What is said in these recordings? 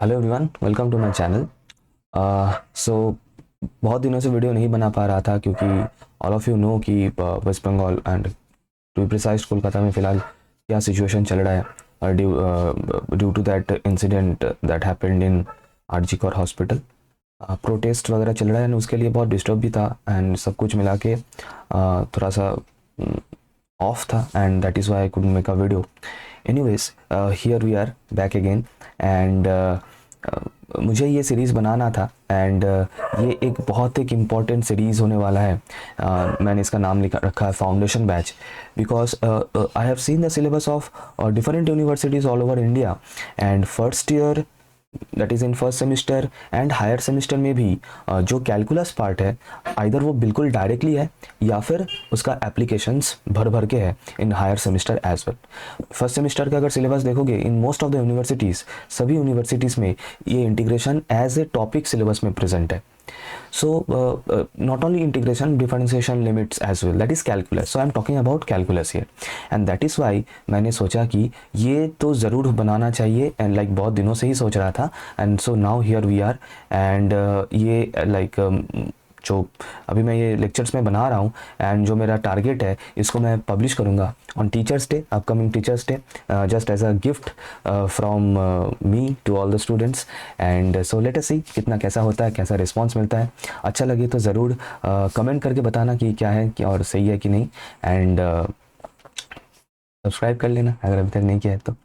Hello everyone, welcome to my channel. So बहुत दिनों से वीडियो नहीं बना पा रहा था क्योंकि ऑल ऑफ यू नो कि West Bengal and to be precise Kolkata में फ़िलहाल क्या सिचुएशन चल रहा है, और due to that incident that happened in RG Kar hospital. Protest वगैरह चल रहा है एंड उसके लिए बहुत डिस्टर्ब भी था एंड सब कुछ मिला के थोड़ा सा ऑफ था and that is why I could make a video. Anyways, here we are back again and मुझे ये सीरीज़ बनाना था एंड ये एक बहुत एक इम्पॉर्टेंट सीरीज़ होने वाला है। मैंने इसका नाम लिखा रखा है foundation batch, because I have seen the syllabus of different universities all over India and first year that is in first semester and higher semester में भी जो कैलकुलस पार्ट है आइदर वो बिल्कुल डायरेक्टली है या फिर उसका एप्लीकेशंस भर भर के है in higher semester as well. First semester का अगर सिलेबस देखोगे in most of the universities, सभी यूनिवर्सिटीज़ में ये integration as a topic syllabus में प्रेजेंट है। So not only integration, differentiation, limits as well, that is calculus. So I'm talking about calculus here and that is why मैंने सोचा कि ये तो ज़रूर बनाना चाहिए एंड लाइक बहुत दिनों से ही सोच रहा था and so now here we are and ये लाइक जो अभी मैं ये लेक्चर्स में बना रहा हूँ एंड जो मेरा टारगेट है इसको मैं पब्लिश करूँगा on teachers day, upcoming teachers day, just as a gift from me to all the students and so let us see कितना कैसा होता है, कैसा रिस्पांस मिलता है। अच्छा लगे तो ज़रूर कमेंट करके बताना कि क्या है कि और सही है कि नहीं एंड सब्सक्राइब कर लेना अगर अभी तक नहीं किया है तो।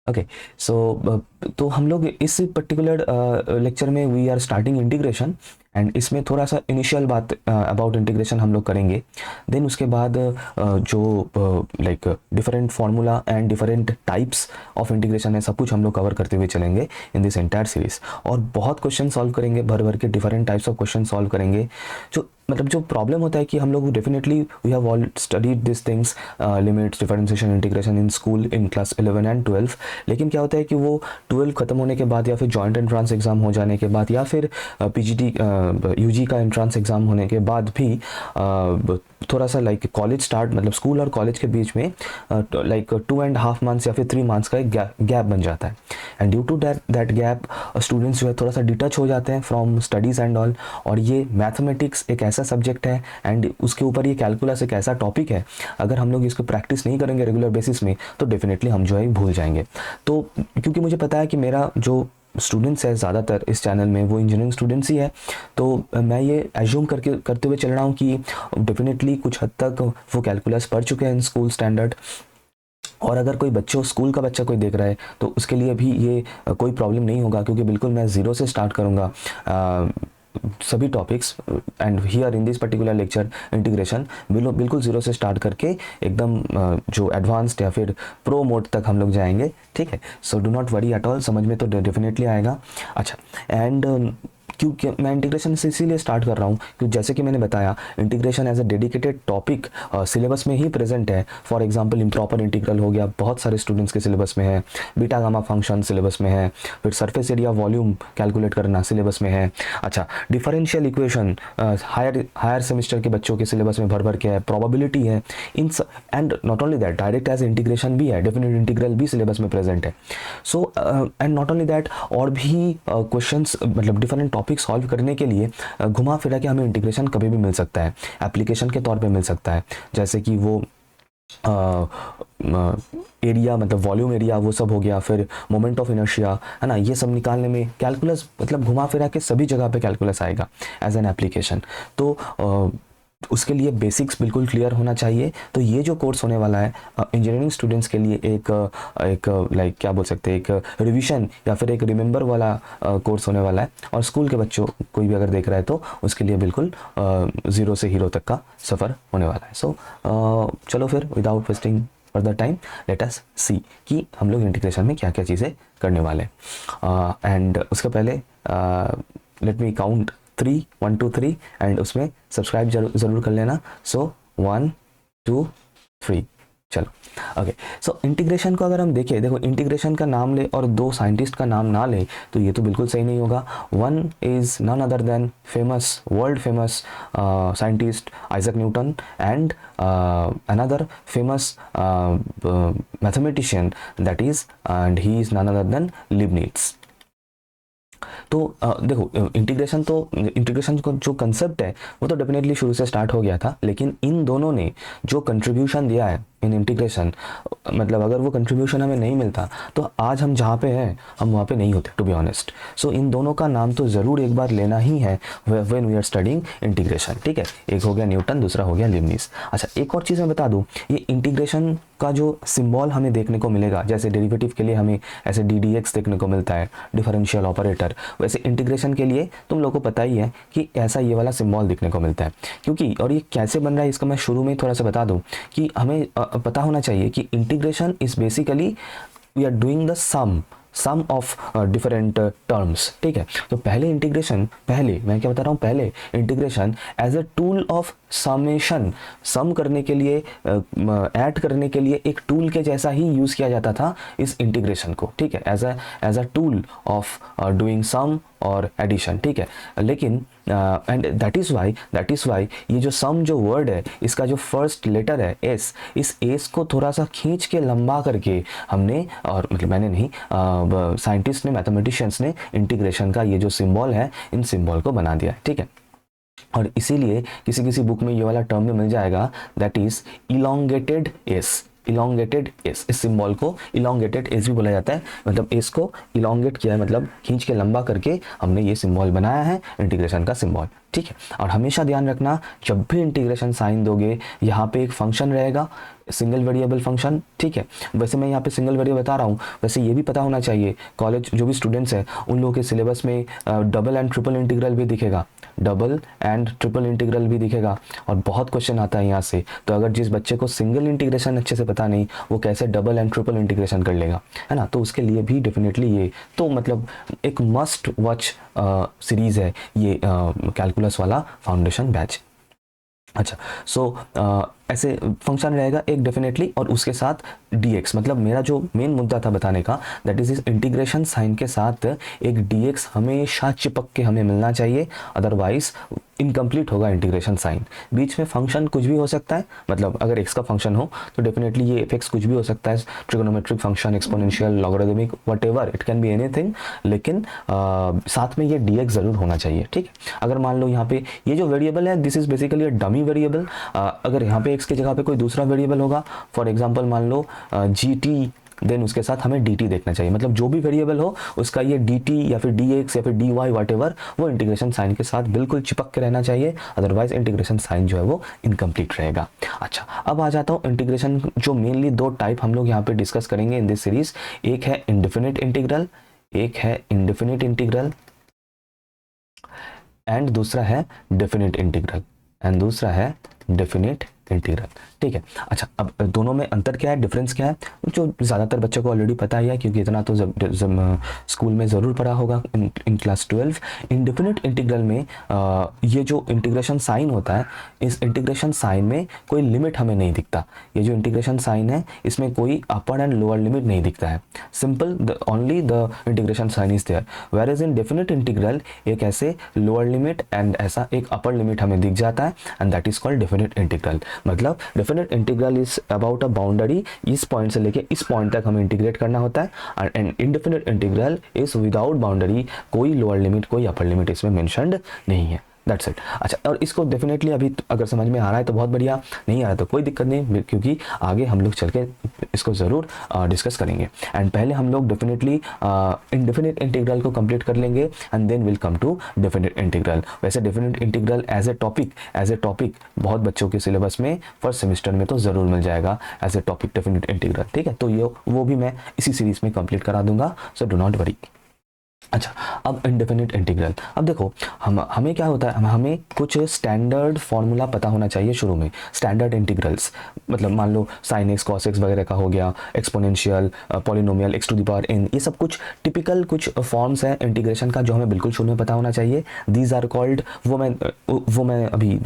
ओके, सो तो हम लोग इस पर्टिकुलर लेक्चर में we are starting integration and इसमें थोड़ा सा इनिशियल बात अबाउट इंटीग्रेशन हम लोग करेंगे। देन उसके बाद जो like different formula and different types of integration है सब कुछ हम लोग कवर करते हुए चलेंगे इन दिस एंटायर सीरीज और बहुत क्वेश्चन सॉल्व करेंगे, भर भर के different types of question solve करेंगे। जो मतलब जो प्रॉब्लम होता है कि हम लोग definitely we have all studied this things, limits, differentiation, integration in school in class 11 and 12, लेकिन क्या होता है कि वो 12 खत्म होने के बाद या फिर जॉइंट एंट्रांस एग्जाम हो जाने के बाद या फिर पीजीटी यूजी का एंट्रांस एग्जाम होने के बाद भी थोड़ा सा लाइक कॉलेज स्टार्ट मतलब स्कूल और कॉलेज के बीच में लाइक 2.5 मंथ्स या फिर 3 मंथ्स का एक गैप बन जाता है and due to that gap students जो है थोड़ा सा डिटच हो जाते हैं फ्रॉम स्टडीज़ एंड ऑल। और ये मैथमेटिक्स एक ऐसा सब्जेक्ट है एंड उसके ऊपर ये कैलकुलस एक ऐसा टॉपिक है, अगर हम लोग इसको प्रैक्टिस नहीं करेंगे रेगुलर बेसिस में तो डेफिनेटली हम जो है भूल जाएंगे। तो क्योंकि मुझे पता है कि मेरा जो स्टूडेंट्स है ज़्यादातर इस चैनल में वो इंजीनियरिंग स्टूडेंट्स ही है, तो मैं ये एज्यूम करते हुए चल रहा हूँ कि डेफिनेटली कुछ हद तक वो कैलकुलस पढ़ चुके हैं इन स्कूल स्टैंडर्ड। और अगर कोई बच्चों स्कूल का बच्चा कोई देख रहा है तो उसके लिए भी ये कोई प्रॉब्लम नहीं होगा क्योंकि बिल्कुल मैं ज़ीरो से स्टार्ट करूँगा सभी topics and here in this particular lecture integration बिल्कुल ज़ीरो से स्टार्ट करके एकदम जो एडवांस्ड या फिर प्रो मोड तक हम लोग जाएंगे, ठीक है। So do not worry at all, समझ में तो डेफिनेटली आएगा। अच्छा, एंड क्योंकि मैं इंटीग्रेशन से इसीलिए स्टार्ट कर रहा हूँ क्योंकि जैसे कि मैंने बताया integration as a dedicated topic syllabus में ही प्रेजेंट है। फॉर एग्जांपल इम्प्रॉपर इंटीग्रल हो गया, बहुत सारे स्टूडेंट्स के सिलेबस में है। बीटा गामा फंक्शन सिलेबस में है, फिर सरफेस एरिया वॉल्यूम कैलकुलेट करना सिलेबस में है। अच्छा, डिफरेंशियल इक्वेशन हायर सेमिस्टर के बच्चों के सिलेबस में भर भर के है, प्रोबेबिलिटी है in and not only that direct as integration भी है, डेफिनेट इंटीग्रल भी सिलेबस में प्रेजेंट है। So and not only that और भी क्वेश्चंस मतलब डिफरेंट टॉपिक सॉल्व करने के लिए घुमा फिरा के हमें इंटीग्रेशन कभी भी मिल सकता है, एप्लीकेशन के तौर पे मिल सकता है, जैसे कि वो एरिया मतलब वॉल्यूम एरिया वो सब हो गया, फिर मोमेंट ऑफ इनर्शिया है ना, ये सब निकालने में कैलकुलस मतलब घुमा फिरा के सभी जगह पे कैलकुलस आएगा एज एन एप्लीकेशन। तो उसके लिए बेसिक्स बिल्कुल क्लियर होना चाहिए। तो ये जो कोर्स होने वाला है इंजीनियरिंग स्टूडेंट्स के लिए एक लाइक क्या बोल सकते हैं, एक रिवीजन या फिर एक रिमेंबर वाला कोर्स होने वाला है। और स्कूल के बच्चों कोई भी अगर देख रहा है तो उसके लिए बिल्कुल ज़ीरो से हीरो तक का सफ़र होने वाला है। सो चलो फिर without wasting further time let us see कि हम लोग इंटीग्रेशन में क्या क्या चीज़ें करने वाले हैं। एंड उसके पहले लेट मी काउंट 3 1 2 3 एंड उसमें सब्सक्राइब ज़रूर कर लेना। सो 1 2 3 चलो। ओके, सो इंटीग्रेशन को अगर हम देखें, देखो इंटीग्रेशन का नाम ले और दो साइंटिस्ट का नाम ना ले तो ये तो बिल्कुल सही नहीं होगा। One is none other than famous world famous scientist Isaac Newton and another famous mathematician that is and he is none other than Leibniz. तो देखो इंटीग्रेशन को जो कंसेप्ट है वो तो डेफिनेटली शुरू से स्टार्ट हो गया था, लेकिन इन दोनों ने जो कंट्रीब्यूशन दिया है इन इंटीग्रेशन, मतलब अगर वो कंट्रीब्यूशन हमें नहीं मिलता तो आज हम जहाँ पे हैं हम वहाँ पे नहीं होते, टू बी ऑनेस्ट। सो इन दोनों का नाम तो ज़रूर एक बार लेना ही है when we are studying integration, ठीक है। एक हो गया न्यूटन, दूसरा हो गया लिबनिज। अच्छा, एक और चीज़ मैं बता दूँ, ये इंटीग्रेशन का जो सिंबल हमें देखने को मिलेगा, जैसे डेरिवेटिव के लिए हमें ऐसे ddx देखने को मिलता है, डिफरेंशियल ऑपरेटर, वैसे इंटीग्रेशन के लिए तुम लोग को पता ही है कि ऐसा ये वाला सिंबल देखने को मिलता है। क्योंकि और ये कैसे बन रहा है इसका मैं शुरू में थोड़ा सा बता दूं कि हमें पता होना चाहिए कि integration is basically we are doing the sum of different terms, ठीक है। तो पहले इंटीग्रेशन, पहले मैं क्या बता रहा हूँ, पहले integration as a tool of summation, sum करने के लिए, ऐड करने के लिए एक टूल के जैसा ही यूज़ किया जाता था इस इंटीग्रेशन को, ठीक है, as a tool of doing sum और एडिशन, ठीक है। लेकिन एंड दैट इज़ वाई ये जो सम जो वर्ड है इसका जो फर्स्ट लेटर है एस, इस एस को थोड़ा सा खींच के लंबा करके हमने, और मतलब मैंने नहीं, साइंटिस्ट ने, मैथमेटिशियंस ने इंटीग्रेशन का ये जो सिंबल है इन सिंबल को बना दिया, ठीक है। और इसीलिए किसी किसी बुक में ये वाला टर्म भी मिल जाएगा, that is elongated S, elongated S, इस सिंबल को इलोंगेटेड एस भी बोला जाता है, मतलब एस को इलोंगेट किया है, मतलब खींच के लंबा करके हमने ये सिंबल बनाया है इंटीग्रेशन का सिंबल, ठीक है। और हमेशा ध्यान रखना, जब भी इंटीग्रेशन साइन दोगे यहाँ पे एक फंक्शन रहेगा, सिंगल वेरिएबल फंक्शन, ठीक है। वैसे मैं यहाँ पे सिंगल वेरिएबल बता रहा हूँ, वैसे ये भी पता होना चाहिए, कॉलेज जो भी स्टूडेंट्स हैं उन लोगों के सिलेबस में डबल एंड ट्रिपल इंटीग्रल भी दिखेगा, डबल एंड ट्रिपल इंटीग्रल भी दिखेगा, और बहुत क्वेश्चन आता है यहाँ से। तो अगर जिस बच्चे को सिंगल इंटीग्रेशन अच्छे से पता नहीं, वो कैसे डबल एंड ट्रिपल इंटीग्रेशन कर लेगा, है ना। तो उसके लिए भी डेफिनेटली ये तो मतलब एक मस्ट वॉच सीरीज़ है ये कैलकुलस वाला फाउंडेशन बैच। अच्छा, सो ऐसे फंक्शन रहेगा एक डेफिनेटली, और उसके साथ dx, मतलब मेरा जो मेन मुद्दा था बताने का, दैट इज इस इंटीग्रेशन साइन के साथ एक dx हमेशा चिपक के हमें मिलना चाहिए, अदरवाइज इनकम्प्लीट होगा इंटीग्रेशन साइन। बीच में फंक्शन कुछ भी हो सकता है, मतलब अगर x का फंक्शन हो तो डेफिनेटली ये fx कुछ भी हो सकता है, trigonometric function, exponential, logarithmic, whatever it can be anything, लेकिन साथ में ये dx ज़रूर होना चाहिए, ठीक है। अगर मान लो यहाँ पे ये जो वेरिएबल है this is basically a dummy variable, अगर यहाँ पे x की जगह पे कोई दूसरा वेरिएबल होगा, फॉर एग्जांपल मान लो gt, देन उसके साथ हमें dt देखना चाहिए, मतलब जो भी वेरिएबल हो उसका ये dt या फिर dx या फिर dy व्हाटएवर वो इंटीग्रेशन साइन के साथ बिल्कुल चिपक के रहना चाहिए, अदरवाइज इंटीग्रेशन साइन जो है वो इनकम्प्लीट रहेगा। अच्छा, अब आ जाता हूँ इंटीग्रेशन, जो मेनली दो टाइप हम लोग यहाँ पे डिस्कस करेंगे इन दिस सीरीज, एक है इंडेफिनिट इंटीग्रल, एक है इंडेफिनिट इंटीग्रल, एंड दूसरा है डेफिनिट इंटीग्रल, एंड दूसरा है डेफिनिट इंटीग्रल, ठीक है। अच्छा, अब दोनों में अंतर क्या है, डिफरेंस क्या है, जो ज़्यादातर बच्चों को ऑलरेडी पता ही है, क्योंकि इतना तो स्कूल में ज़रूर पढ़ा होगा इन क्लास 12। इंडेफिनिट इंटीग्रल में ये जो इंटीग्रेशन साइन होता है, इस इंटीग्रेशन साइन में कोई लिमिट हमें नहीं दिखता, ये जो इंटीग्रेशन साइन है इसमें कोई अपर एंड लोअर लिमिट नहीं दिखता है, simple only the integration sign is there, whereas in definite integral एक ऐसे लोअर लिमिट एंड ऐसा एक अपर लिमिट हमें दिख जाता है, and that is called definite integral. मतलब definite integral is about a boundary, इस पॉइंट से लेके इस पॉइंट तक हमें इंटीग्रेट करना होता है, and indefinite integral is without boundary, कोई लोअर लिमिट कोई अपर लिमिट इसमें मेंशन्ड नहीं है, दैट्स इट। अच्छा, और इसको डेफिनेटली अभी अगर समझ में आ रहा है तो बहुत बढ़िया, नहीं आ रहा तो कोई दिक्कत नहीं, क्योंकि आगे हम लोग चल के इसको ज़रूर डिस्कस करेंगे। एंड पहले हम लोग डेफिनेटली इंडेफिनिट इंटीग्रल को कंप्लीट कर लेंगे, and then will come to definite integral. वैसे definite integral as a topic बहुत बच्चों के सिलेबस में फर्स्ट सेमेस्टर में तो ज़रूर मिल जाएगा as a topic definite integral, ठीक है। तो ये वो भी मैं इसी सीरीज़ में कंप्लीट करा दूंगा, सो डू नॉट वरी। अच्छा, अब इंडेफिनिट इंटीग्रल, अब देखो हमें क्या होता है, हमें कुछ स्टैंडर्ड फॉर्मूला पता होना चाहिए शुरू में, स्टैंडर्ड इंटीग्रल्स, मतलब मान लो साइन एक्स कॉस एक्स वगैरह का हो गया, exponential, polynomial, x to the power n, ये सब कुछ टिपिकल कुछ फॉर्म्स हैं इंटीग्रेशन का जो हमें बिल्कुल शुरू में पता होना चाहिए। दीज आर कॉल्ड, वो मैं अभी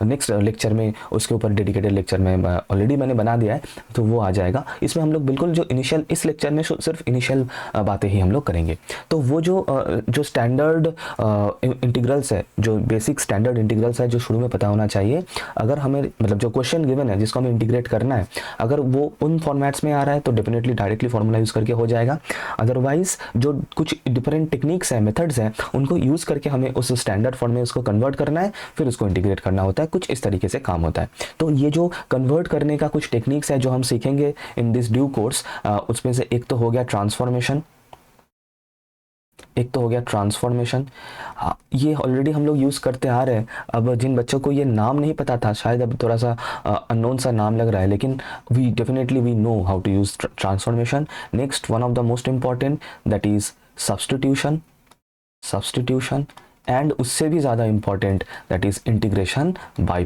नेक्स्ट लेक्चर में उसके ऊपर डेडिकेटेड लेक्चर में ऑलरेडी मैंने बना दिया है, तो वो आ जाएगा। इसमें हम लोग बिल्कुल जो इनिशियल, इस लेक्चर में सिर्फ इनिशियल बातें ही हम लोग करेंगे। तो वो जो स्टैंडर्ड इंटीग्रल्स है, जो बेसिक स्टैंडर्ड इंटीग्रल्स है, जो शुरू में पता होना चाहिए, अगर हमें मतलब जो क्वेश्चन गिवन है जिसको हमें इंटीग्रेट करना है, अगर वो उन फॉर्मेट्स में आ रहा है तो डेफिनेटली डायरेक्टली फॉर्मूला यूज़ करके हो जाएगा। अदरवाइज जो कुछ डिफरेंट टेक्निक्स हैं, मेथड्स हैं, उनको यूज़ करके हमें उस स्टैंडर्ड फॉर्म में उसको कन्वर्ट करना है, फिर उसको इंटीग्रेट करना होता है। कुछ इस तरीके से काम होता है। तो ये जो कन्वर्ट करने का कुछ टेक्निक्स है जो हम सीखेंगे इन दिस ड्यू कोर्स, उसमें से एक तो हो गया ट्रांसफॉर्मेशन, ये ऑलरेडी हम लोग यूज़ करते आ रहे हैं। अब जिन बच्चों को ये नाम नहीं पता था, शायद अब थोड़ा सा अननोन सा नाम लग रहा है, लेकिन we know how to use transformation. Next, one of the most important, that is substitution, and उससे भी ज़्यादा important, that is integration by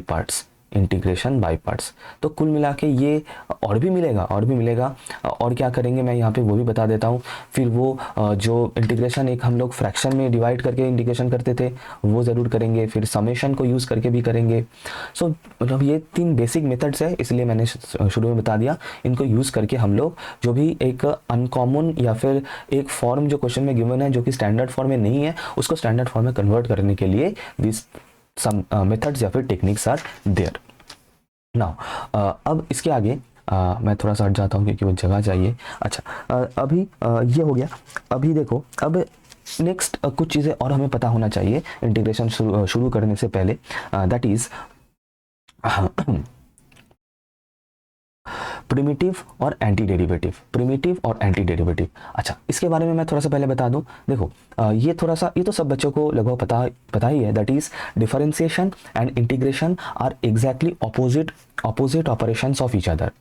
parts. तो कुल मिला के ये और भी मिलेगा। और क्या करेंगे मैं यहाँ पे वो भी बता देता हूँ। फिर वो जो इंटीग्रेशन एक हम लोग फ्रैक्शन में डिवाइड करके इंटीग्रेशन करते थे, वो ज़रूर करेंगे। फिर समेशन को यूज़ करके भी करेंगे। सो मतलब ये 3 बेसिक मेथड्स है, इसलिए मैंने शुरू में बता दिया। इनको यूज़ करके हम लोग जो भी एक अनकॉमन या फिर एक फॉर्म जो क्वेश्चन में गिवन है जो कि स्टैंडर्ड फॉर्म में नहीं है, उसको स्टैंडर्ड फॉर्म में कन्वर्ट करने के लिए दिस some methods या फिर टेक्निक्स आर देयर। नाउ अब इसके आगे मैं थोड़ा सा हट जाता हूँ क्योंकि वो जगह चाहिए। अच्छा, अभी ये हो गया। अभी देखो, अब नेक्स्ट कुछ चीज़ें और हमें पता होना चाहिए इंटीग्रेशन शुरू करने से पहले, दैट इज प्रिमिटिव और एंटी डेरिवेटिव। अच्छा, इसके बारे में मैं थोड़ा सा पहले बता दूं। देखो, ये तो सब बच्चों को लगभग पता ही है। That is differentiation and integration are exactly opposite operations of each other.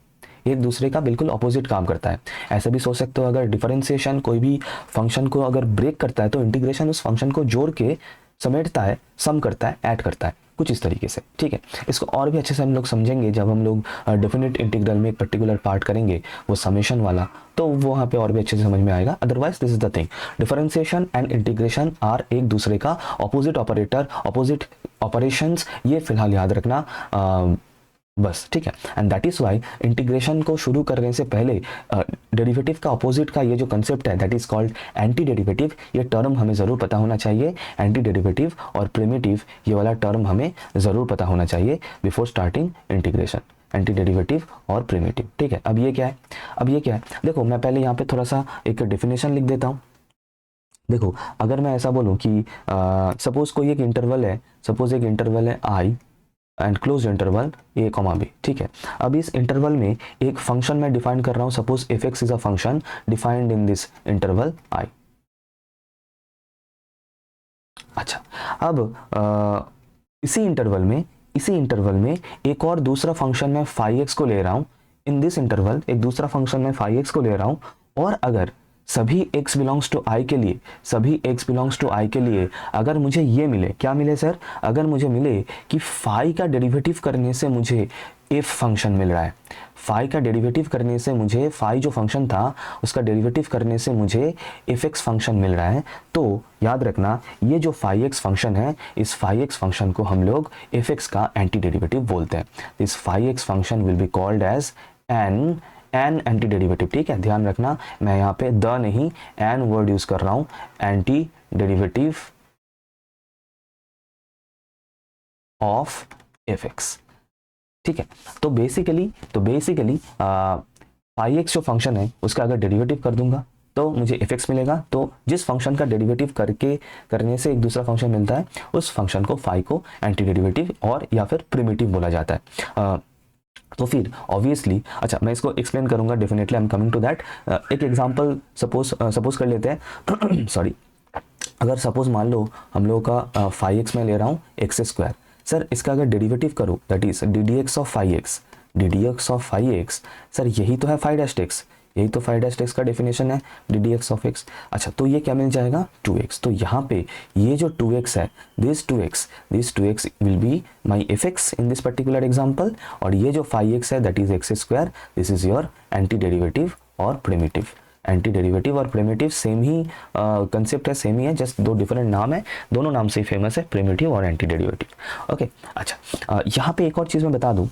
एक दूसरे का बिल्कुल ऑपोजिट काम करता है। ऐसे भी सोच सकते हो, अगर डिफरेंशिएशन कोई भी फंक्शन को अगर ब्रेक करता है तो इंटीग्रेशन उस फंक्शन को जोड़ के समेटता है, सम करता है, ऐड करता है, कुछ इस तरीके से। ठीक है, इसको और भी अच्छे से हम लोग समझेंगे जब हम लोग डेफिनेट इंटीग्रल में एक पर्टिकुलर पार्ट करेंगे, वो समेशन वाला, तो वो वहाँ पे और भी अच्छे से समझ में आएगा। Otherwise this is the thing, differentiation and integration are एक दूसरे का ऑपोजिट ऑपरेशंस, ये फिलहाल याद रखना बस। ठीक है, and that is why integration को शुरू करने से पहले डेरिवेटिव का ऑपोजिट का ये जो कंसेप्ट है, that is called anti derivative, ये टर्म हमें ज़रूर पता होना चाहिए। एंटी डेरिवेटिव और प्रिमिटिव, ये वाला टर्म हमें ज़रूर पता होना चाहिए before starting integration. Anti derivative और प्रिमिटिव। ठीक है, अब ये क्या है? देखो, मैं पहले यहाँ पे थोड़ा सा एक डेफिनेशन लिख देता हूँ। देखो, अगर मैं ऐसा बोलूँ कि सपोज कोई एक इंटरवल है I and close interval a, b। ठीक है, अब इस इंटरवल में एक फंक्शन मैं डिफाइन कर रहा हूं। Suppose f(x) is a function defined in this interval i। अच्छा, अब इसी इंटरवल में एक और दूसरा फंक्शन मैं phi(x) को ले रहा हूं। इन दिस इंटरवल एक दूसरा फंक्शन मैं phi(x) को ले रहा हूं, और अगर सभी x बिलोंग्स टू i के लिए अगर मुझे ये मिले, क्या मिले सर? अगर मुझे मिले कि phi का डेरिवेटिव करने से मुझे f फंक्शन मिल रहा है, phi का डेरिवेटिव करने से मुझे, phi जो फंक्शन था उसका डेरिवेटिव करने से मुझे fx फंक्शन मिल रहा है, तो याद रखना ये जो phi(x) फंक्शन है, इस phi(x) फंक्शन को हम लोग fx का एंटी डेरिवेटिव बोलते हैं। This phi(x) function will be called as an anti derivative. ठीक है, ध्यान रखना, मैं यहाँ पे द नहीं एन वर्ड यूज कर रहा हूं, एंटी डेरिवेटिव ऑफ fx। ठीक है, तो बेसिकली phi(x) जो फंक्शन है उसका अगर डेरिवेटिव कर दूंगा तो मुझे fx मिलेगा। तो जिस फंक्शन का डेरिवेटिव करने से एक दूसरा फंक्शन मिलता है, उस फंक्शन को phi को एंटी डेरिवेटिव और या फिर प्रिमिटिव बोला जाता है। तो फिर ऑब्वियसली, अच्छा मैं इसको एक्सप्लेन करूंगा, definitely I am coming to that. एक एग्जांपल सपोज कर लेते हैं सॉरी, अगर सपोज मान लो हम लोगों का phi(x) मैं ले रहा हूँ x²। सर इसका अगर डेरिवेटिव करूँ, that is ddx of phi(x), sir यही तो है phi'(x), यही तो phi'(x) का डेफिनेशन है, ddx ऑफ x। अच्छा, तो ये क्या मिल जाएगा? 2x। तो यहाँ पे ये जो 2x है, this 2x will be my fx in this particular example, और ये जो phi(x) है, that is x², this is your anti derivative और प्रिमिटिव। एंटी डेरिवेटिव और प्रिमिटिव सेम ही कंसेप्ट है, सेम ही है, जस्ट दो डिफरेंट नाम है, दोनों नाम से ही फेमस है, प्रिमिटिव और एंटी डेरिवेटिव। ओके, अच्छा यहाँ पे एक और चीज़ मैं बता दूँ।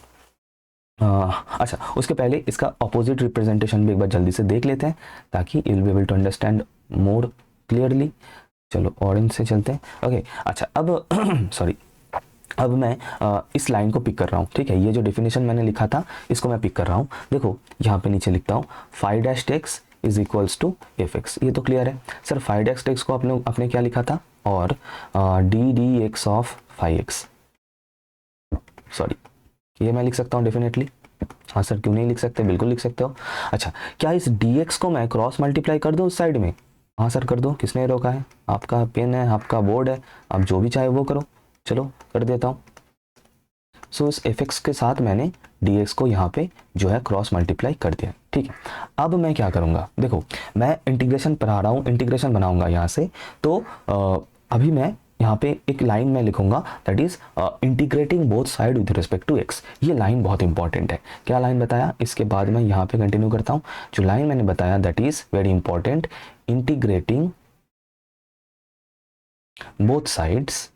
अच्छा, उसके पहले इसका अपोजिट रिप्रेजेंटेशन भी एक बार जल्दी से देख लेते हैं, ताकि you will be able to understand more clearly. चलो ऑरेंज से चलते हैं। ओके अच्छा अब सॉरी, अब मैं इस लाइन को पिक कर रहा हूँ, ठीक है। ये जो डेफिनेशन मैंने लिखा था इसको मैं पिक कर रहा हूँ। देखो यहाँ पे नीचे लिखता हूँ five dash x is equals to f x. ये तो क्लियर है सर। फाइव डैश टेक्स को आपने क्या लिखा था, और D D x of five x, sorry ये मैं लिख सकता हूँ डेफिनेटली। हाँ सर क्यों नहीं लिख सकते, बिल्कुल लिख सकते हो। अच्छा क्या इस डी एक्स को मैं क्रॉस मल्टीप्लाई कर दूँ उस साइड में? हाँ सर कर दो, किसने रोका है? आपका पेन है, आपका बोर्ड है, आप जो भी चाहे वो करो। चलो कर देता हूँ। सो इस एफ एक्स के साथ मैंने डी एक्स को यहाँ पे जो है क्रॉस मल्टीप्लाई कर दिया, ठीक है। अब मैं क्या करूँगा, देखो मैं इंटीग्रेशन पढ़ा रहा हूँ, इंटीग्रेशन बनाऊँगा यहाँ से। तो अभी मैं यहाँ पे एक लाइन में लिखूंगा that is integrating both side with respect to x. ये लाइन बहुत इंपॉर्टेंट है। क्या लाइन बताया, इसके बाद मैं यहाँ पे कंटिन्यू करता हूँ। जो लाइन मैंने बताया that is very important, integrating both sides,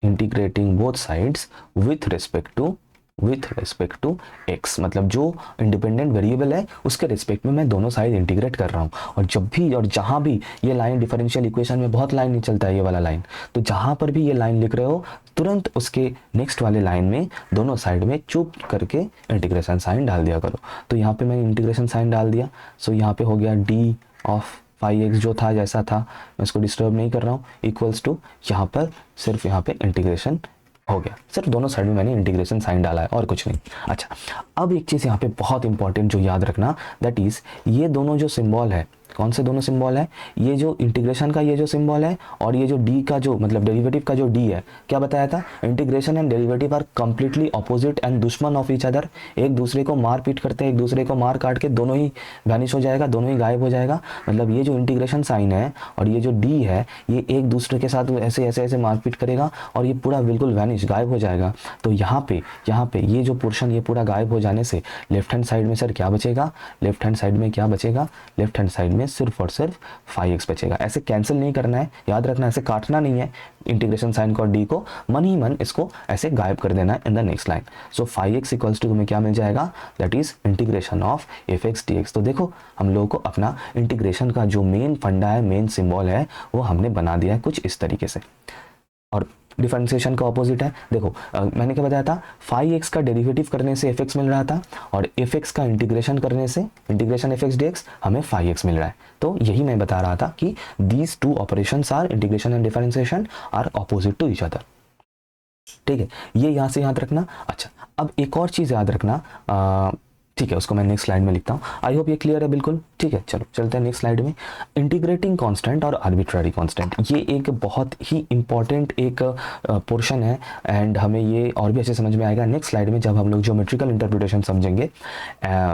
integrating both sides with respect to x. मतलब जो इंडिपेंडेंट वेरिएबल है उसके रिस्पेक्ट में मैं दोनों साइड इंटीग्रेट कर रहा हूँ। और जब भी और जहाँ भी ये लाइन, डिफरेंशियल इक्वेशन में बहुत लाइन नहीं चलता है ये वाला लाइन, तो जहाँ पर भी ये लाइन लिख रहे हो तुरंत उसके नेक्स्ट वाले लाइन में दोनों साइड में चुप करके इंटीग्रेशन साइन डाल दिया करो। तो यहाँ पे मैंने इंटीग्रेशन साइन डाल दिया। सो यहाँ पे हो गया डी ऑफ फाइव एक्स जो था जैसा था, मैं इसको डिस्टर्ब नहीं कर रहा हूँ, इक्वल्स टू यहाँ पर सिर्फ यहाँ पे इंटीग्रेशन हो गया। सिर्फ दोनों साइड में मैंने इंटीग्रेशन साइन डाला है और कुछ नहीं। अच्छा अब एक चीज़ यहाँ पे बहुत इंपॉर्टेंट जो याद रखना, दैट इज़ ये दोनों जो सिंबल है, कौन से दोनों सिंबल है, ये जो इंटीग्रेशन का ये जो सिंबल है और ये जो डी का जो मतलब डेरिवेटिव का जो डी है, क्या बताया था, integration and derivative are completely opposite and दुश्मन ऑफ ईच अदर। एक दूसरे को मार पीट करते हैं, एक दूसरे को मार काट के दोनों ही वैनिश हो जाएगा, दोनों ही गायब हो जाएगा। मतलब ये जो इंटीग्रेशन साइन है और ये जो डी है ये एक दूसरे के साथ ऐसे ऐसे ऐसे मारपीट करेगा और ये पूरा बिल्कुल वैनिश गायब हो जाएगा। तो यहाँ पे ये जो पोर्शन ये पूरा गायब हो जाने से लेफ्ट हैंड साइड में सर क्या बचेगा, लेफ्ट हैंड साइड में क्या बचेगा, लेफ्ट हैंड साइड में सिर्फ और सिर्फ 5x बचेगा। ऐसे कैंसिल नहीं करना है, याद रखना, ऐसे काटना नहीं है इंटीग्रेशन साइन को और डी को, मन ही मन इसको ऐसे गायब कर देना है in the next line. So 5x equals to तुम्हें क्या मिल जाएगा, that is integration of f x d x. तो देखो हम लोगों को अपना इंटीग्रेशन का जो मेन फंडा है, मेन सिंबल है, वो हमने बना दिया है कुछ इस तरीके से। और डिफरेंशिएशन का ऑपोजिट है, देखो मैंने क्या बताया था, 5x का डेरिवेटिव करने से fx मिल रहा था और fx का इंटीग्रेशन करने से, इंटीग्रेशन fx dx, हमें 5x मिल रहा है। तो यही मैं बता रहा था कि these two operations are, integration and differentiation, are opposite to each other. ठीक है, ये यहाँ से याद रखना। अच्छा अब एक और चीज़ याद रखना, ठीक है उसको मैं नेक्स्ट स्लाइड में लिखता हूँ। आई होप ये क्लियर है बिल्कुल, ठीक है। चलो चलते हैं नेक्स्ट स्लाइड में। इंटीग्रेटिंग कांस्टेंट और आर्बिट्ररी कांस्टेंट, ये एक बहुत ही इंपॉर्टेंट एक पोर्शन है एंड हमें ये और भी अच्छे समझ में आएगा नेक्स्ट स्लाइड में जब हम लोग ज्योमेट्रिकल इंटरप्रिटेशन समझेंगे।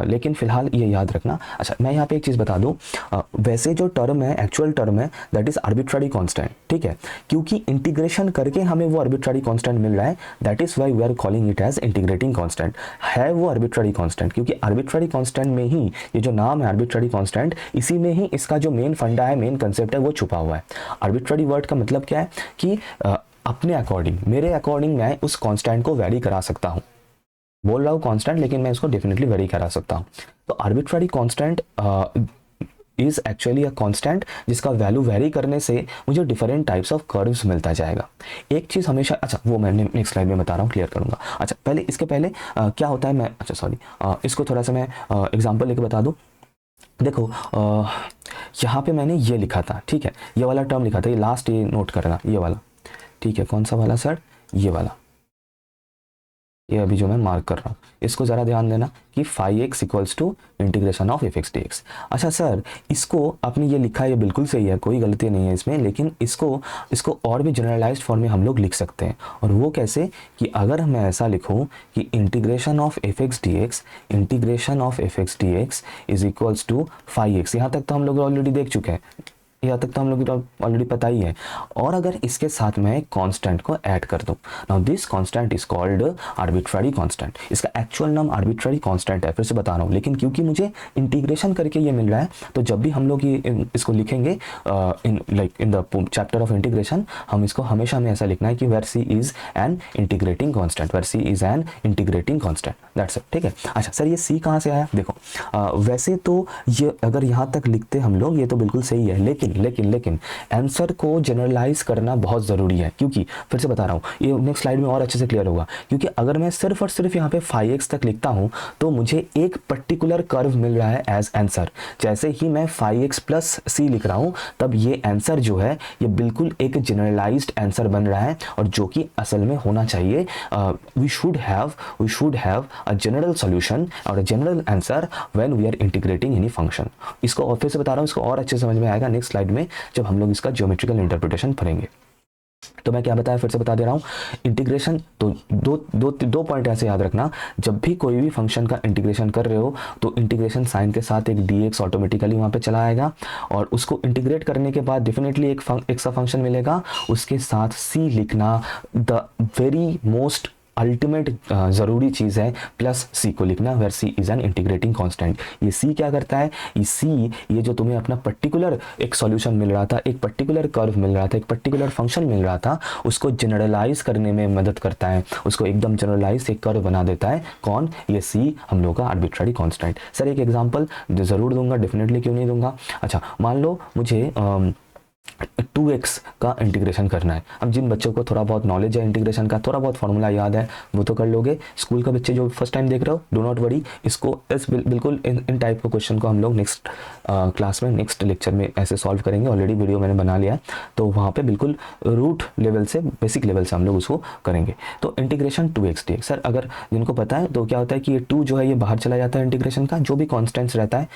लेकिन फिलहाल ये याद रखना। अच्छा मैं यहाँ पे एक चीज़ बता दूँ, वैसे जो टर्म है, एक्चुअल टर्म है, दैट इज आर्बिट्ररी कांस्टेंट, ठीक है, क्योंकि इंटीग्रेशन करके हमें वो आर्बिट्ररी कांस्टेंट मिल रहा है, that is why we are calling it as integrating constant. है वो आर्बिट्ररी कांस्टेंट, क्योंकि आर्बिट्ररी कांस्टेंट में ही ये जो नाम है आर्बिट्ररी कांस्टेंट, इसी में ही इसका जो मेन फंडा है, मेन कंसेप्ट है, वो छुपा हुआ है। आर्बिट्ररी वर्ड का मतलब क्या है कि अपने अकॉर्डिंग, मेरे अकॉर्डिंग मैं उस कांस्टेंट को वेरी करा सकता हूँ। बोल रहा हूँ कांस्टेंट, लेकिन मैं इसको डेफिनेटली वेरी करा सकता हूँ। तो arbitrary constant is actually a constant जिसका वैल्यू वेरी करने से मुझे डिफरेंट टाइप्स ऑफ कर्व्स मिलता जाएगा। एक चीज़ हमेशा, अच्छा वो मैं नेक्स्ट स्लाइड में बता रहा हूँ, क्लियर करूँगा। अच्छा पहले इसके पहले क्या होता है, मैं अच्छा सॉरी इसको थोड़ा सा मैं एग्जांपल लेके बता दूँ। देखो यहाँ पे मैंने ये लिखा था, ठीक है, ये वाला टर्म लिखा था, ये लास्ट ये नोट करना, ये वाला, ठीक है, कौन सा वाला सर, ये वाला, ये अभी जो मैं मार्क कर रहा हूँ, इसको ज़रा ध्यान देना कि 5x equals to integration of f x d x. अच्छा सर इसको आपने ये लिखा है, ये बिल्कुल सही है, कोई गलती नहीं है इसमें, लेकिन इसको और भी जनरलाइज्ड फॉर्म में हम लोग लिख सकते हैं। और वो कैसे, कि अगर मैं ऐसा लिखूँ कि integration of f x d x, integration of f x d x is equals to 5x। यहाँ तक तो हम लोग ऑलरेडी देख चुके हैं, यहाँ तक तो हम लोग को ऑलरेडी पता ही है। और अगर इसके साथ मैं कांस्टेंट को ऐड कर दूं, now this constant is called arbitrary constant. इसका एक्चुअल नाम आर्बिट्ररी कांस्टेंट है, फिर से बता रहा हूँ, लेकिन क्योंकि मुझे इंटीग्रेशन करके ये मिल रहा है, तो जब भी हम लोग ये इसको लिखेंगे in the chapter of integration, हम इसको हमेशा हमें ऐसा लिखना है कि where C is an integrating constant, where C is an integrating constant, that's it. ठीक है, अच्छा सर ये सी कहाँ से आया? देखो वैसे तो ये अगर यहाँ तक लिखते हम लोग ये तो बिल्कुल सही है, लेकिन लेकिन लेकिन आंसर को जनरलाइज करना बहुत ज़रूरी है, क्योंकि फिर से बता रहा हूँ, ये नेक्स्ट स्लाइड में और अच्छे से क्लियर होगा। क्योंकि अगर मैं सिर्फ और सिर्फ यहाँ पे 5x तक लिखता हूँ तो मुझे एक पर्टिकुलर कर्व मिल रहा है एज आंसर। जैसे ही मैं 5x प्लस सी लिख रहा हूँ तब ये आंसर जो है ये बिल्कुल एक जनरलाइज्ड आंसर बन रहा है, और जो कि असल में होना चाहिए we should have a general solution और a general answer when we are integrating any function. इसको और फिर से बता रहा हूँ, इसको और अच्छे समझ में आएगा नेक्स्ट स्लाइड में जब हम लोग इसका ज्योमेट्रिकल इंटरप्रिटेशन पढ़ेंगे। तो मैं क्या बताया, फिर से बता दे रहा हूँ, इंटीग्रेशन तो दो पॉइंट ऐसे याद रखना, जब भी कोई भी फंक्शन का इंटीग्रेशन कर रहे हो तो इंटीग्रेशन साइन के साथ एक dx ऑटोमेटिकली वहाँ पे चला आएगा, और उसको इंटीग्रेट करने के बाद डेफिनेटली एक सा फंक्शन मिलेगा, उसके साथ c लिखना द वेरी मोस्ट अल्टीमेट ज़रूरी चीज़ है, प्लस सी को लिखना, where C is an integrating constant. ये सी क्या करता है, ये सी ये जो तुम्हें अपना पर्टिकुलर एक सॉल्यूशन मिल रहा था, एक पर्टिकुलर कर्व मिल रहा था, एक पर्टिकुलर फंक्शन मिल रहा था, उसको जनरलाइज करने में मदद करता है, उसको एकदम जनरलाइज एक कर्व बना देता है। कौन? ये सी हम लोग का आर्बिट्ररी कांस्टेंट। सर एक एग्जांपल ज़रूर दूंगा, डेफिनेटली क्यों नहीं दूंगा। अच्छा मान लो मुझे 2x का इंटीग्रेशन करना है। अब जिन बच्चों को थोड़ा बहुत नॉलेज है इंटीग्रेशन का, थोड़ा बहुत फॉर्मूला याद है, वो तो कर लोगे। स्कूल का बच्चे जो फर्स्ट टाइम देख रहे हो, डो नॉट वरी, इसको बिल्कुल इन टाइप के क्वेश्चन को हम लोग नेक्स्ट क्लास में, नेक्स्ट लेक्चर में ऐसे सॉल्व करेंगे। ऑलरेडी वीडियो मैंने बना लिया है, तो वहाँ पे बिल्कुल रूट लेवल से, बेसिक लेवल से हम लोग उसको करेंगे। तो इंटीग्रेशन 2x dx, सर अगर जिनको पता है तो क्या होता है कि ये 2 जो है ये बाहर चला जाता है इंटीग्रेशन का, जो भी कॉन्स्टेंट्स रहता है,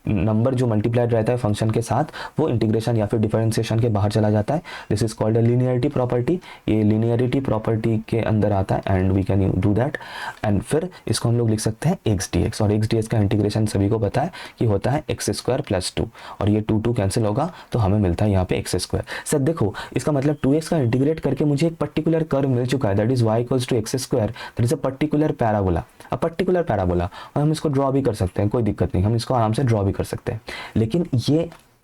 नंबर जो मल्टीप्लाइड रहता है फंक्शन के साथ, वो इंटीग्रेशन या फिर डिफरेंशिएशन के बाहर चला जाता है। This is called a linearity property. ये लीनियरिटी प्रॉपर्टी के अंदर आता है and we can do that. And फिर इसको हम लोग लिख सकते हैं x dx, और x dx का इंटीग्रेशन सभी को पता है कि होता है x² + 2, और ये 2 कैंसिल होगा तो हमें मिलता है यहाँ पे x²। सर देखो इसका मतलब 2x का इंटीग्रेट करके मुझे एक पर्टिकुलर कर्व मिल चुका है, that is y = x², that is a particular parabola, और हम इसको ड्रॉ भी कर सकते हैं, कोई दिक्कत नहीं, हम इसको आराम से ड्रॉ भी कर सकते हैं। लेकिन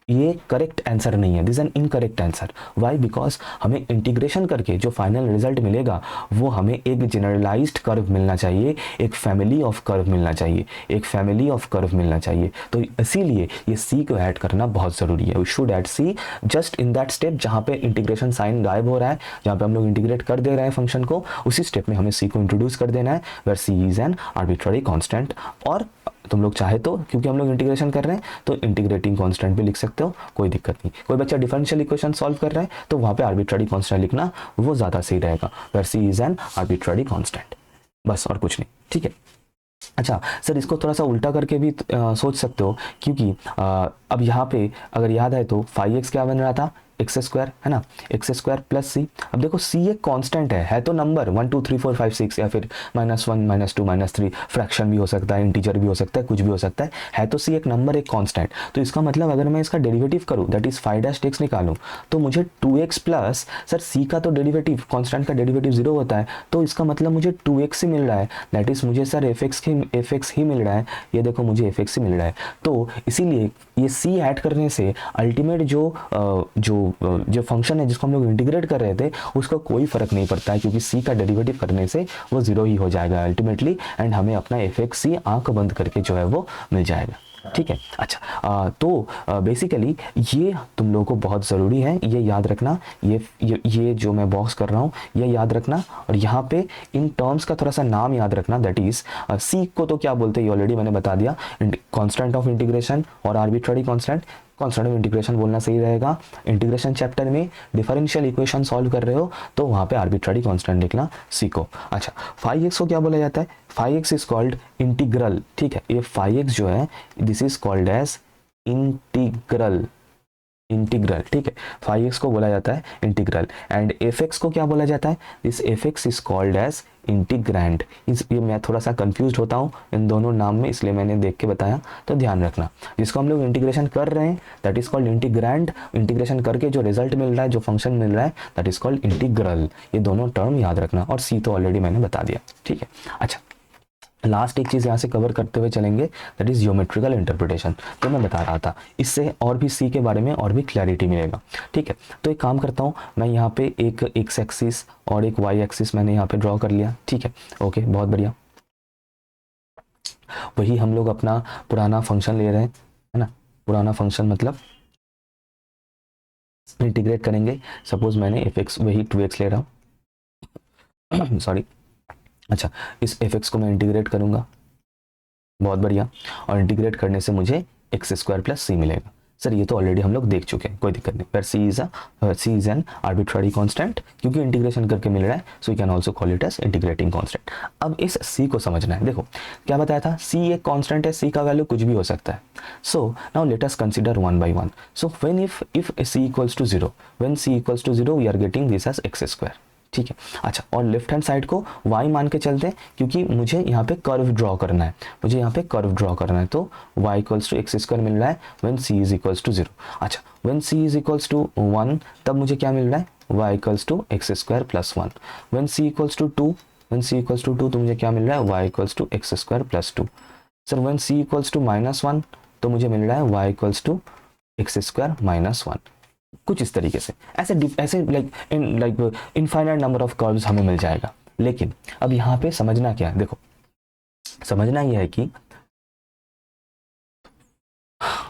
ये करेक्ट आंसर नहीं है, this an incorrect answer. Why? Because हमें इंटीग्रेशन करके जो फाइनल रिजल्ट मिलेगा वो हमें एक जनरलाइज्ड कर्व मिलना चाहिए, एक फैमिली ऑफ कर्व मिलना चाहिए, तो इसीलिए ये सी को ऐड करना बहुत ज़रूरी है। We should add C just in that step जहाँ पे इंटीग्रेशन साइन गायब हो रहा है, जहाँ पे हम लोग इंटीग्रेट कर दे रहे हैं फंक्शन को, उसी स्टेप में हमें सी को इंट्रोड्यूस कर देना है, where C is an arbitrary constant. और तुम लोग चाहे तो, क्योंकि हम लोग इंटीग्रेशन कर रहे हैं तो इंटीग्रेटिंग कांस्टेंट भी लिख सकते हो, कोई दिक्कत नहीं। कोई बच्चा डिफरेंशियल इक्वेशन सॉल्व कर रहा है तो वहाँ पे आर्बिट्ररी कांस्टेंट लिखना वो ज़्यादा सही रहेगा, where C is an arbitrary constant, बस और कुछ नहीं। ठीक है, अच्छा सर इसको थोड़ा सा उल्टा करके भी सोच सकते हो, क्योंकि अब यहाँ पे अगर याद है तो 5x क्या बन रहा था, x² है ना, x² + c। अब देखो c एक कांस्टेंट है तो नंबर 1 2 3 4 5 6 या फिर -1 -2 -3, फ्रैक्शन भी हो सकता है, इंटीजर भी हो सकता है, कुछ भी हो सकता है तो c एक नंबर, एक कांस्टेंट। तो इसका मतलब अगर मैं इसका डेरिवेटिव करूँ, दैट इज 5' निकालूँ, तो मुझे 2x प्लस, सर c का तो डेरिवेटिव, कांस्टेंट का डेरिवेटिव 0 होता है, तो इसका मतलब मुझे 2x ही मिल रहा है, दैट इज मुझे सर fx ही मिल रहा है, ये देखो मुझे fx ही मिल रहा है। तो इसीलिए ये c ऐड करने से अल्टीमेट जो फंक्शन है जिसको हम लोग इंटीग्रेट कर रहे थे उसका कोई फर्क नहीं पड़ता है, क्योंकि c का डेरिवेटिव करने से वो 0 ही हो जाएगा अल्टीमेटली, एंड हमें अपना fxc आंख बंद करके जो है वो मिल जाएगा। ठीक है, अच्छा तो बेसिकली ये तुम लोगों को बहुत ज़रूरी है, ये याद रखना, ये जो मैं बॉक्स कर रहा हूँ ये याद रखना, और यहाँ पे इन टर्म्स का थोड़ा सा नाम याद रखना, दैट इज सी को तो क्या बोलते हैं ये ऑलरेडी मैंने बता दिया, कांस्टेंट ऑफ इंटीग्रेशन और आर्बिट्ररी कांस्टेंट ऑफ इंटीग्रेशन बोलना सही रहेगा। इंटीग्रेशन चैप्टर में डिफरेंशियल इक्वेशन सॉल्व कर रहे हो तो वहाँ पे आर्बिट्ररी कांस्टेंट लिखना सीखो। अच्छा 5x को क्या बोला जाता है, 5x इज कॉल्ड इंटीग्रल। ठीक है, ये 5x जो है this is called as integral, integral, ठीक है। 5x को बोला जाता है इंटीग्रल एंड fx को क्या बोला जाता है, this fx is called as integrand. ये मैं थोड़ा सा कंफ्यूज होता हूँ इन दोनों नाम में, इसलिए मैंने देख के बताया, तो ध्यान रखना। जिसको हम लोग इंटीग्रेशन कर रहे हैं that is called integrand, integration करके जो रिजल्ट मिल रहा है, जो फंक्शन मिल रहा है दैट इज कॉल्ड इंटीग्रल। ये दोनों टर्म याद रखना, और सी तो ऑलरेडी मैंने बता दिया, ठीक है। अच्छा, लास्ट एक चीज़ यहाँ से कवर करते हुए चलेंगे, दैट इज ज्योमेट्रिकल इंटरप्रिटेशन। तो मैं बता रहा था इससे और भी सी के बारे में और भी क्लैरिटी मिलेगा, ठीक है। तो एक काम करता हूँ, मैं यहाँ पे एक एक्स एक्सिस और एक वाई एक्सिस मैंने यहाँ पे ड्रॉ कर लिया, ठीक है। ओके, बहुत बढ़िया। वही हम लोग अपना पुराना फंक्शन ले रहे हैं, है ना। पुराना फंक्शन मतलब इंटीग्रेट करेंगे। सपोज मैंने एफ एक्स वही 2x ले रहा हूँ सॉरी। अच्छा, इस एफ को मैं इंटीग्रेट करूंगा, बहुत बढ़िया। और इंटीग्रेट करने से मुझे एक्स स्क्वायर प्लस सी मिलेगा। सर ये तो ऑलरेडी हम लोग देख चुके हैं, कोई दिक्कत नहीं। पर C is an arbitrary constant, क्योंकि इंटीग्रेशन करके मिल रहा है, so you can also call it as integrating constant. अब इस सी को समझना है। देखो क्या बताया था, सी एक कांस्टेंट है, सी का वैल्यू कुछ भी हो सकता है। So now let us consider one by one. So when if C equals to 0, when C equals to 0 we are getting this as x square, ठीक है। अच्छा, और लेफ्ट हैंड साइड को y मान के चलते हैं, क्योंकि मुझे यहाँ पे कर्व ड्रॉ करना है, मुझे यहाँ पे कर्व ड्रॉ करना है। तो y equals to x square मिल रहा है when c is equals to 0। अच्छा, when c is equals to 1 तब मुझे क्या मिल रहा है, y equals to x square plus 1। When c equals to 2, when c equals to 2 तो मुझे क्या मिल रहा है, y equals to x square plus 2। Sir when c equals to -1 तो मुझे मिल रहा है y equals to x square minus 1। कुछ इस तरीके से ऐसे like infinite number of curves हमें मिल जाएगा। लेकिन अब यहाँ पे समझना क्या है, देखो समझना यह है कि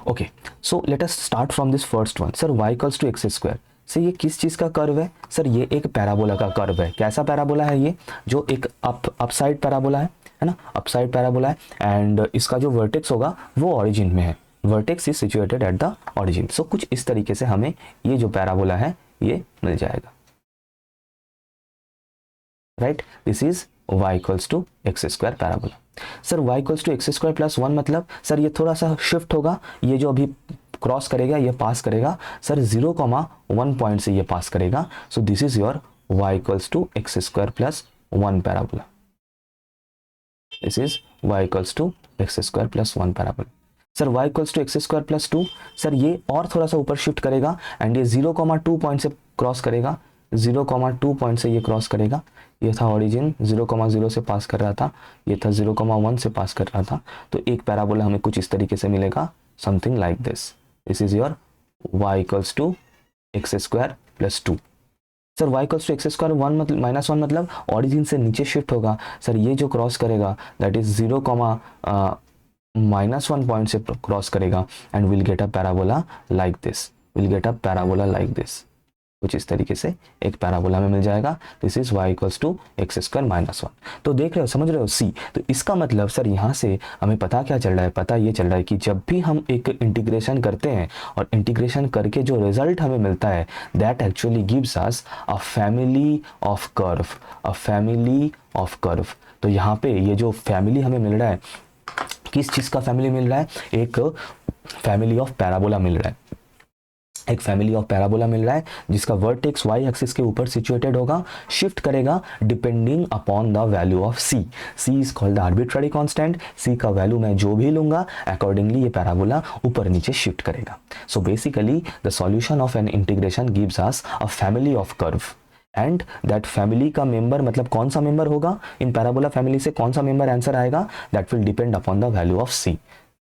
okay, so let us start from this first one. Sir y equals to x square से ये किस चीज का कर्व है, सर ये एक पैराबोला का कर्व है। कैसा पैराबोला है ये, जो एक अपसाइड पैराबोला है ना, अपसाइड पैराबोला है। एंड इसका जो वर्टेक्स होगा वो ऑरिजिन में है, vertex is situated at the origin. So कुछ इस तरीके से हमें ये जो पैराबोला है ये मिल जाएगा, right. This is y equals to x square parabola. Sir y equals to x square plus 1 मतलब सर ये थोड़ा सा शिफ्ट होगा, ये जो अभी क्रॉस करेगा ये पास करेगा सर 0,1 पॉइंट से ये पास करेगा। So this is your y equals to x square plus 1 parabola. This is y equals to x square plus 1 parabola. Sir y equals to x square plus 2, sir ये और थोड़ा सा ऊपर shift करेगा and ये 0,2 point से cross करेगा, 0,2 point से ये क्रॉस करेगा। ये था ओरिजिन, 0,0 से पास कर रहा था, ये था 0,1 से पास कर रहा था। तो एक पैराबोला हमें कुछ इस तरीके से मिलेगा, something like this. This is your y equals to x square plus 2। Sir y equals to x square 1 मतलब -1 मतलब ऑरिजिन से नीचे शिफ्ट होगा। सर ये जो क्रॉस करेगा दैट इज 0,-1 पॉइंट से क्रॉस करेगा and will get a parabola like this, will get a parabola like this. कुछ इस तरीके से एक पैराबोला में मिल जाएगा। This is y equals to x square -1। तो देख रहे हो, समझ रहे हो सी। तो इसका मतलब सर यहाँ से हमें पता क्या चल रहा है, पता ये चल रहा है कि जब भी हम एक इंटीग्रेशन करते हैं और इंटीग्रेशन करके जो रिजल्ट हमें मिलता है that actually gives us a family of curve, a family of curve. तो यहाँ पे ये जो फैमिली हमें मिल रहा है, किस चीज़ का फैमिली मिल रहा है, एक फैमिली ऑफ पैराबोला मिल रहा है, एक फैमिली ऑफ पैराबोला मिल रहा है जिसका वर्टेक्स y एक्सिस के ऊपर सिचुएटेड होगा, शिफ्ट करेगा depending upon the value of c। c is called the arbitrary constant, c का वैल्यू मैं जो भी लूंगा अकॉर्डिंगली ये पैराबोला ऊपर नीचे शिफ्ट करेगा। So basically the solution of an integration gives us a family of curve and that family का मेंबर मतलब कौन सा मेंबर होगा इन पैराबोला फैमिली से, कौन सा मेंबर आंसर आएगा, that will depend upon the value of c।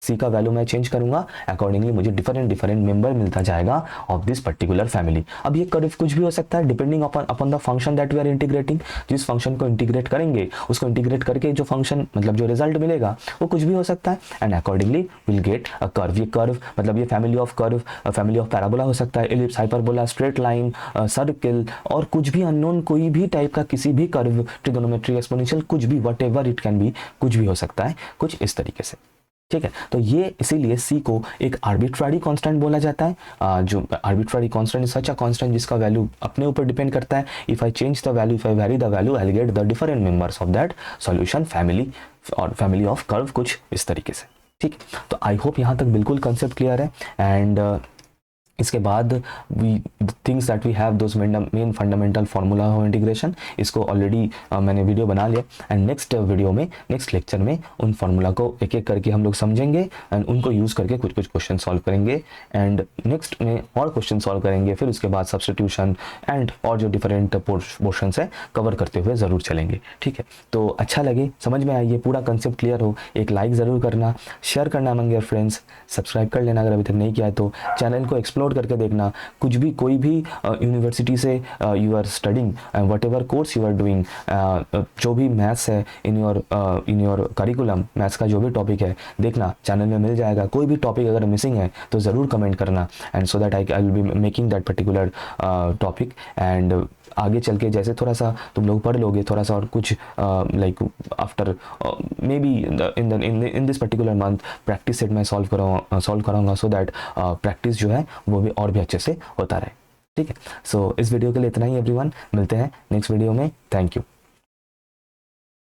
सी का वैल्यू मैं चेंज करूंगा अकॉर्डिंगली मुझे डिफरेंट मेंबर मिलता जाएगा ऑफ दिस पर्टिकुलर फैमिली। अब ये कर्व कुछ भी हो सकता है depending upon the function that we are integrating. जिस फंक्शन को इंटीग्रेट करेंगे उसको इंटीग्रेट करके जो फंक्शन मतलब जो रिजल्ट मिलेगा वो कुछ भी हो सकता है and accordingly will get a curve. ये कर्व मतलब ये family of curve, family of parabola हो सकता है, ellipse, hyperbola, straight line, circle और कुछ भी अननोन कोई भी टाइप का किसी भी कर्व, ट्रिगोनोमेट्रिक, एक्सपोनेंशियल, कुछ भी, व्हाटएवर इट कैन बी, कुछ भी हो सकता है कुछ इस तरीके से, ठीक है। तो ये इसीलिए c को एक आर्बिट्ररी कांस्टेंट बोला जाता है। जो arbitrary constant is such a constant जिसका वैल्यू अपने ऊपर डिपेंड करता है। If I change the value, if I very the value, I will get the different members of that solution family और फैमिली ऑफ कर्व, कुछ इस तरीके से, ठीक। तो आई होप यहाँ तक बिल्कुल कंसेप्ट क्लियर है एंड इसके बाद we things that we have those main fundamental formula of integration, इसको ऑलरेडी मैंने वीडियो बना लिया। एंड नेक्स्ट वीडियो में, नेक्स्ट लेक्चर में उन फार्मूला को एक एक करके हम लोग समझेंगे एंड उनको यूज़ करके कुछ कुछ क्वेश्चन सॉल्व करेंगे। एंड नेक्स्ट में और क्वेश्चन सॉल्व करेंगे, फिर उसके बाद सब्स्टिट्यूशन एंड और जो डिफरेंट पोर्शन है कवर करते हुए ज़रूर चलेंगे। ठीक है, तो अच्छा लगे, समझ में आई, ये पूरा कंसेप्ट क्लियर हो, एक लाइक ज़रूर करना, शेयर करना अमंग योर फ्रेंड्स, सब्सक्राइब कर लेना अगर अभी तक नहीं किया है तो, चैनल को एक्सप्लोर करके देखना। कुछ भी कोई भी यूनिवर्सिटी से you are studying, whatever course you are doing, जो भी मैथ्स है इन योर करिकुलम, मैथ्स का जो भी टॉपिक है देखना, चैनल में मिल जाएगा। कोई भी टॉपिक अगर मिसिंग है तो ज़रूर कमेंट करना, and so that I will be making that particular topic. And आगे चल के जैसे थोड़ा सा तुम लोग पढ़ लोगे, थोड़ा सा और कुछ like after may be in this particular month practice set मैं सॉल्व कराऊंगा सो दैट प्रैक्टिस जो है वो भी और भी अच्छे से होता रहे। ठीक है, सो इस वीडियो के लिए इतना ही एवरीवन, मिलते हैं नेक्स्ट वीडियो में। Thank you.